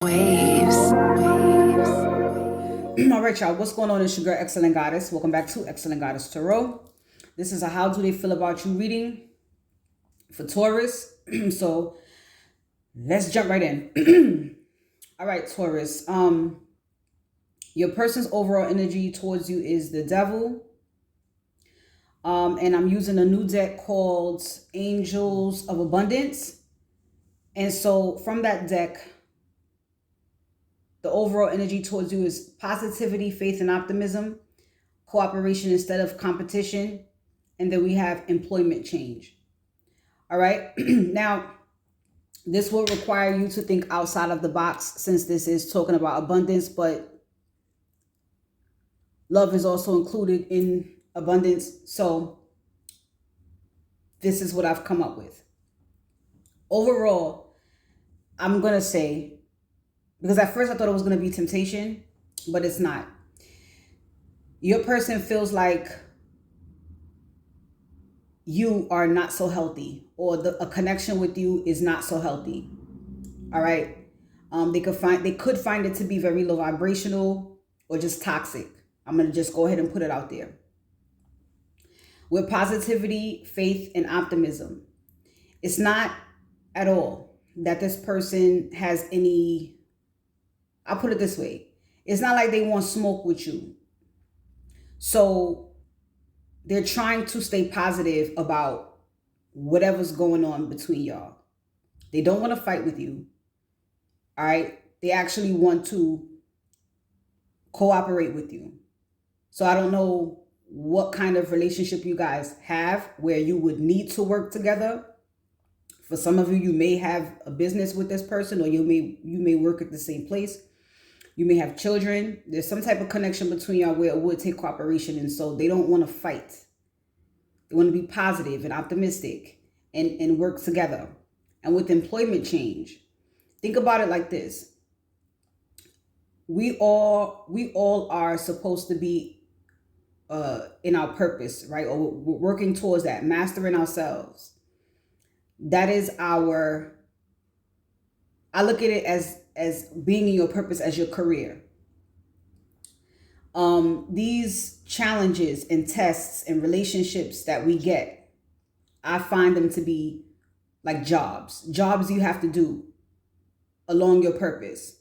Waves. All right, y'all. What's going on? It's your girl, Excellent Goddess. Welcome back to Excellent Goddess Tarot. This is a How Do They Feel About You reading for Taurus. So let's jump right in. All right, Taurus. Your person's overall energy towards you is the Devil. And I'm using a new deck called Angels of Abundance. And so from that deck, the overall energy towards you is positivity, faith, and optimism, cooperation instead of competition, and then we have employment change. All right. Now, this will require you to think outside of the box since this is talking about abundance, but love is also included in abundance. So this is what I've come up with. Overall, I'm going to say, because at first I thought it was going to be temptation, but it's not. Your person feels like you are not so healthy, or a connection with you is not so healthy. All right. They could find it to be very low vibrational or just toxic. I'm going to just go ahead and put it out there. With positivity, faith, and optimism, it's not at all that this person has any, I'll put it this way. It's not like they want smoke with you. So they're trying to stay positive about whatever's going on between y'all. They don't want to fight with you. All right. They actually want to cooperate with you. So I don't know what kind of relationship you guys have where you would need to work together. For some of you, you may have a business with this person, or you may work at the same place. You may have children. There's some type of connection between y'all where it would take cooperation. And so they don't want to fight. They want to be positive and optimistic and work together. And with employment change, think about it like this. We all are supposed to be in our purpose, right? Or we're working towards that, mastering ourselves. That is I look at it as being in your purpose as your career. These challenges and tests and relationships that we get, I find them to be like jobs you have to do along your purpose.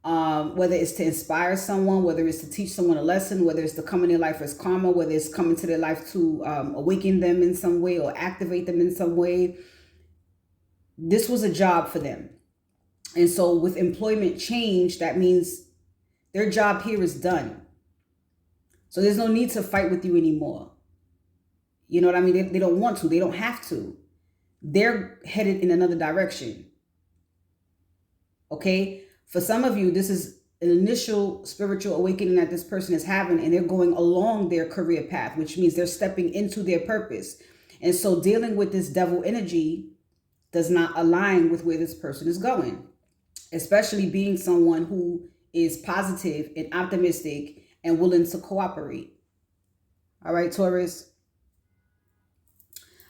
Whether it's to inspire someone, whether it's to teach someone a lesson, whether it's to come in their life as karma, whether it's coming to their life to awaken them in some way or activate them in some way. This was a job for them. And so with employment change, that means their job here is done. So there's no need to fight with you anymore. You know what I mean? They don't want to. They don't have to. They're headed in another direction. Okay? For some of you, this is an initial spiritual awakening that this person is having, and they're going along their career path, which means they're stepping into their purpose. And so dealing with this devil energy does not align with where this person is going. Especially being someone who is positive and optimistic and willing to cooperate. All right, Taurus.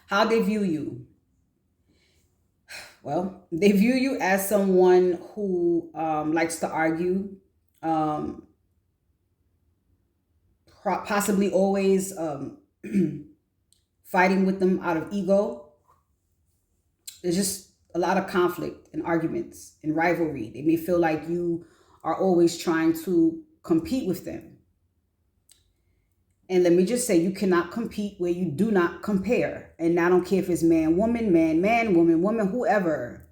How they view you? Well, they view you as someone who likes to argue, possibly always fighting with them out of ego. There's just a lot of conflict and arguments and rivalry. They may feel like you are always trying to compete with them. And let me just say, you cannot compete where you do not compare. And I don't care if it's man, woman, woman, woman, whoever.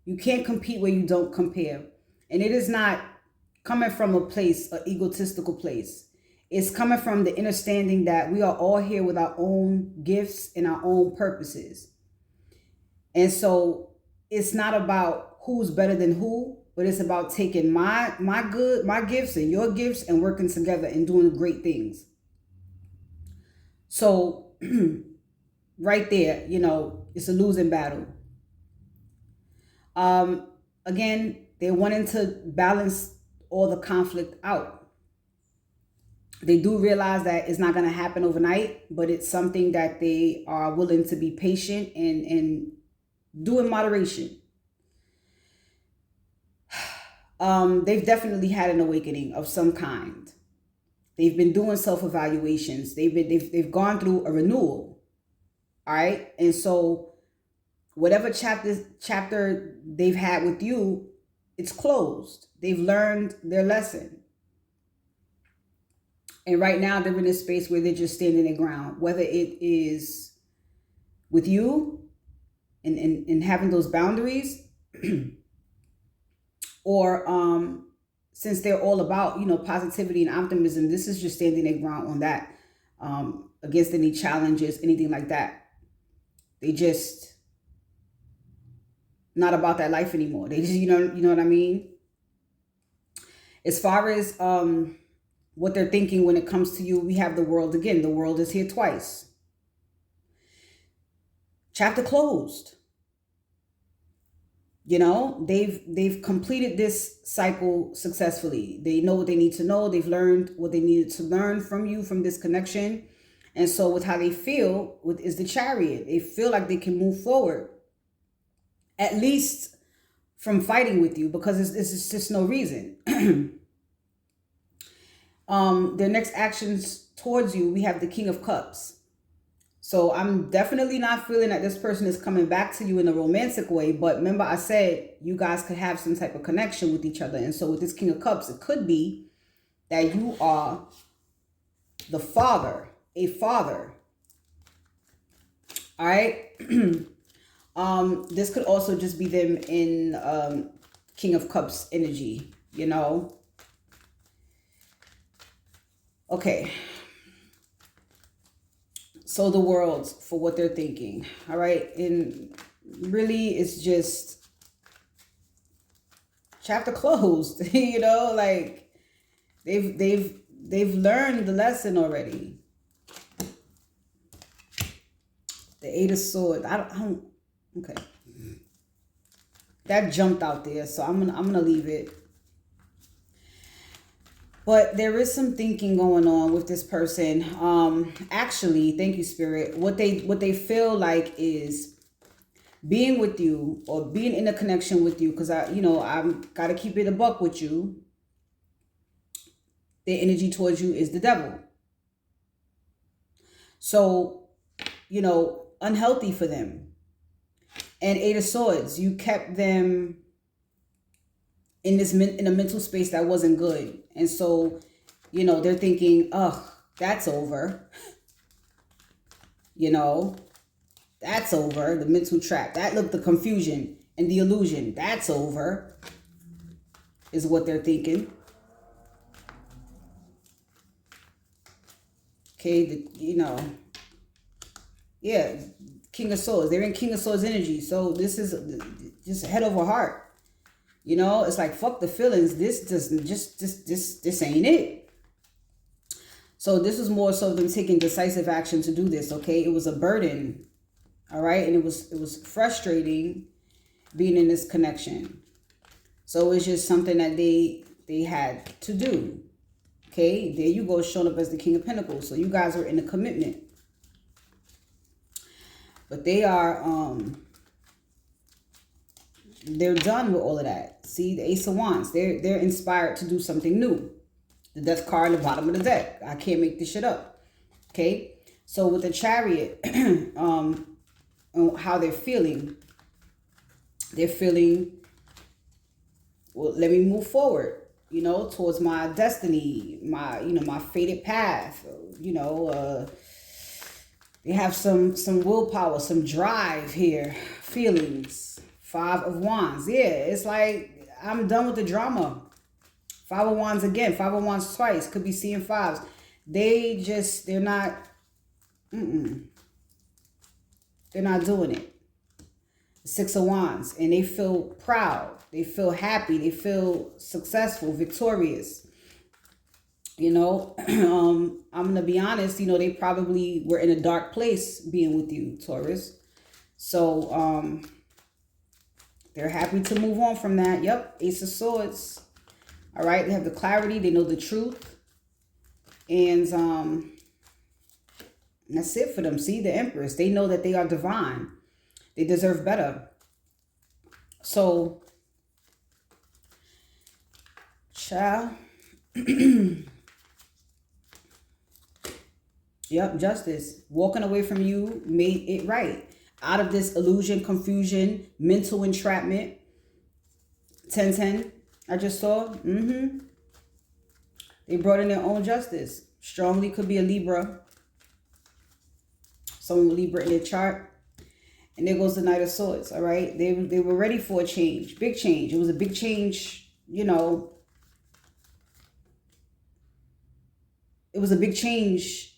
You can't compete where you don't compare. And it is not coming from a place, an egotistical place. It's coming from the understanding that we are all here with our own gifts and our own purposes. And so it's not about who's better than who, but it's about taking my gifts and your gifts and working together and doing great things. So right there, it's a losing battle. Again, they're wanting to balance all the conflict out. They do realize that it's not going to happen overnight, but it's something that they are willing to be patient and do in moderation. They've definitely had an awakening of some kind. They've been doing self-evaluations. They've gone through a renewal. All right. And so whatever chapter they've had with you, it's closed. They've learned their lesson. And right now they're in a space where they're just standing their ground, whether it is with you and having those boundaries, or since they're all about, you know, positivity and optimism, this is just standing their ground on that, against any challenges, anything like that. They just not about that life anymore. They just, you know what I mean? As far as what they're thinking when it comes to you, we have the world again. The world is here twice. Chapter closed. You know, they've completed this cycle successfully. They know what they need to know. They've learned what they needed to learn from you, from this connection. And so with how they feel is the Chariot. They feel like they can move forward, at least from fighting with you, because it's just no reason. Their next actions towards you, we have the King of Cups. So I'm definitely not feeling that this person is coming back to you in a romantic way. But remember, I said you guys could have some type of connection with each other. And so with this King of Cups, it could be that you are the father, a father. All right. This could also just be them in King of Cups energy, you know. Okay. So the world for what they're thinking. All right. And really it's just chapter closed. You know, like they've learned the lesson already. The Eight of Swords. I don't okay. That jumped out there, so I'm gonna leave it. But there is some thinking going on with this person. Actually, thank you, Spirit. What they feel like is being with you or being in a connection with you, because I'm gotta keep it a buck with you. Their energy towards you is the devil. So, you know, unhealthy for them. And Eight of Swords, you kept them in a mental space that wasn't good. And so, you know, they're thinking, oh, that's over. You know, that's over. The mental trap. The confusion and the illusion. That's over. Is what they're thinking. Okay, yeah, King of Swords. They're in King of Swords energy. So this is just head over heart. You know, it's like, fuck the feelings. This ain't it. So this was more so them taking decisive action to do this, okay? It was a burden, all right? And it was frustrating being in this connection. So it's just something that they had to do, okay? There you go, showing up as the King of Pentacles. So you guys are in a commitment. But they are, they're done with all of that. See, the Ace of Wands, they're inspired to do something new. The Death card at the bottom of the deck. I can't make this shit up. Okay? So with the Chariot, how they're feeling. They're feeling, well, let me move forward, you know, towards my destiny, my fated path. They have some willpower, some drive here, feelings. Five of Wands. Yeah, it's like, I'm done with the drama. Five of Wands again. Five of Wands twice. Could be seeing fives. They're not, they're not doing it. Six of Wands. And they feel proud. They feel happy. They feel successful, victorious. You know, I'm going to be honest, you know, they probably were in a dark place being with you, Taurus. So, they're happy to move on from that. Yep, Ace of Swords. All right, they have the clarity. They know the truth. And that's it for them. See, the Empress. They know that they are divine. They deserve better. So Child. Yep, justice. Walking away from you made it right. Out of this illusion, confusion, mental entrapment. 10-10. I just saw. They brought in their own justice. Strongly could be a Libra. Someone with Libra in their chart. And there goes the Knight of Swords, all right? They were ready for a change. Big change. It was a big change, you know. It was a big change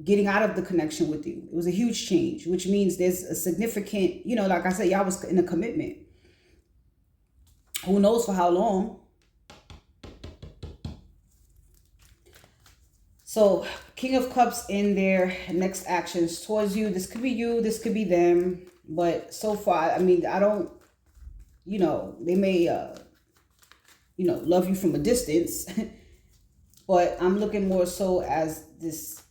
getting out of the connection with you. It was a huge change, which means there's a significant, you know, like I said, y'all was in a commitment. Who knows for how long? So, King of Cups in their next actions towards you. This could be you, this could be them. But so far, I mean, I don't, you know, they may, you know, love you from a distance. But I'm looking more so as this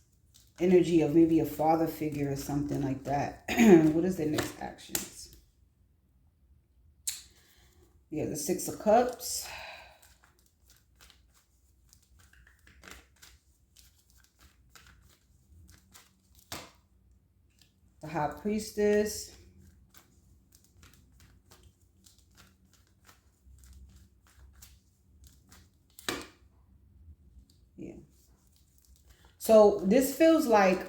energy of maybe a father figure or something like that. What is their next actions? Yeah, the Six of Cups. The High Priestess. Yeah. So this feels like,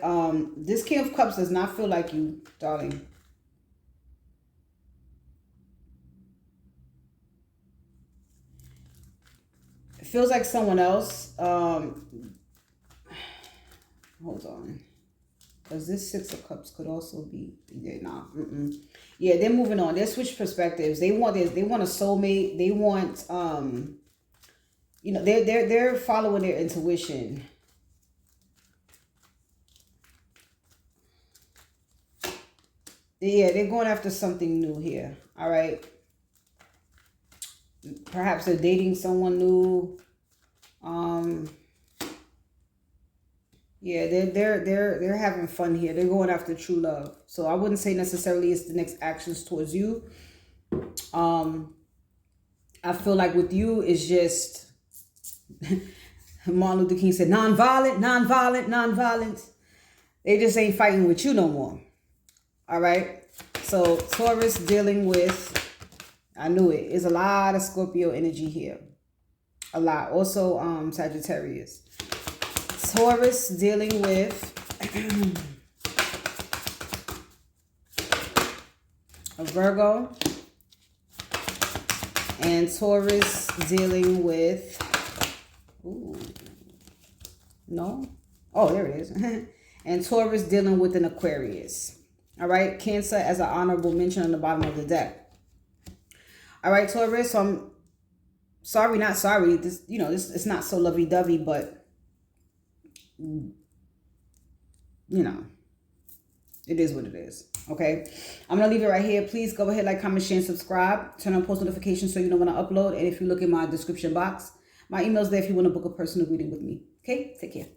this King of Cups does not feel like you, darling. It feels like someone else. Hold on. Because this Six of Cups could also be, yeah, they're moving on. They switch perspectives. They want this. They want a soulmate. They want, you know, they're following their intuition. Yeah, they're going after something new here. All right. Perhaps they're dating someone new. Yeah, they're having fun here. They're going after true love. So I wouldn't say necessarily it's the next actions towards you. I feel like with you it's just Martin Luther King said non-violent, non-violent, non-violent. They just ain't fighting with you no more. All right. So Taurus dealing with, I knew it. There's a lot of Scorpio energy here. A lot. Also Sagittarius. Taurus dealing with a Virgo. And Taurus dealing with, ooh, no? Oh, there it is. And Taurus dealing with an Aquarius. All right. Cancer as an honorable mention on the bottom of the deck. All right, Taurus. So I'm sorry, not sorry. This, you know, this it's not so lovey-dovey, but you know, it is what it is. Okay. I'm going to leave it right here. Please go ahead, like, comment, share, and subscribe. Turn on post notifications so you know when I upload. And if you look in my description box, my email's there if you want to book a personal reading with me. Okay. Take care.